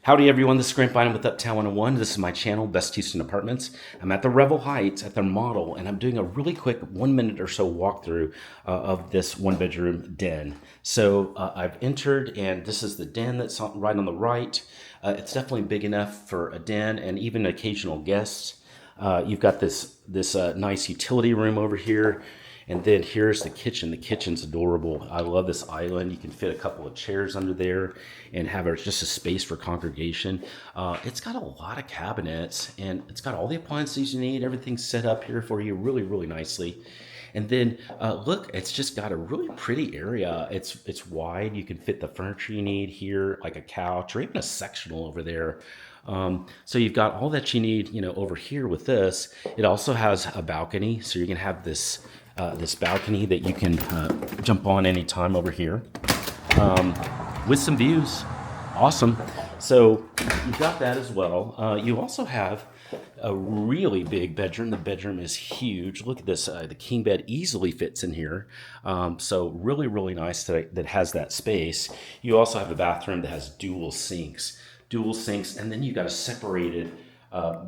Howdy everyone, this is Grant Bynum with Uptown 101. This is my channel, Best Houston Apartments. I'm at the Revl Heights at their model, and I'm doing a really quick 1 minute or so walkthrough of this one bedroom den. So I've entered, and this is the den that's right on the right. It's definitely big enough for a den and even occasional guests. You've got this nice utility room over here. And then here's the kitchen. The kitchen's adorable. I love this island. You can fit a couple of chairs under there and have just a space for congregation. It's got a lot of cabinets, and it's got all the appliances you need. Everything's set up here for you really, really nicely. And then look, it's just got a really pretty area. It's wide. You can fit the furniture you need here, like a couch or even a sectional over there. So you've got all that you need, over here with this. It also has a balcony, so you're gonna have this balcony that you can jump on anytime over here with some views. Awesome. So you've got that as well. You also have a really big bedroom. The bedroom is huge. Look at this. The king bed easily fits in here. So really, really nice that has that space. You also have a bathroom that has dual sinks, and then you've got a separated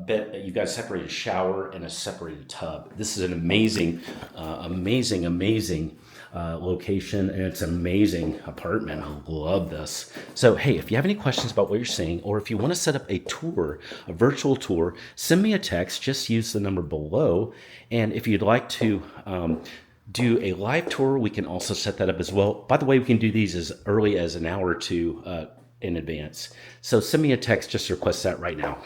bed. You've got a separated shower and a separated tub. This is an amazing location, and it's an amazing apartment. I love this. So hey, if you have any questions about what you're seeing, or if you want to set up a tour, a virtual tour, send me a text. Just use the number below. And if you'd like to do a live tour, we can also set that up as well. By the way, we can do these as early as an hour or two in advance. So send me a text, just request that right now.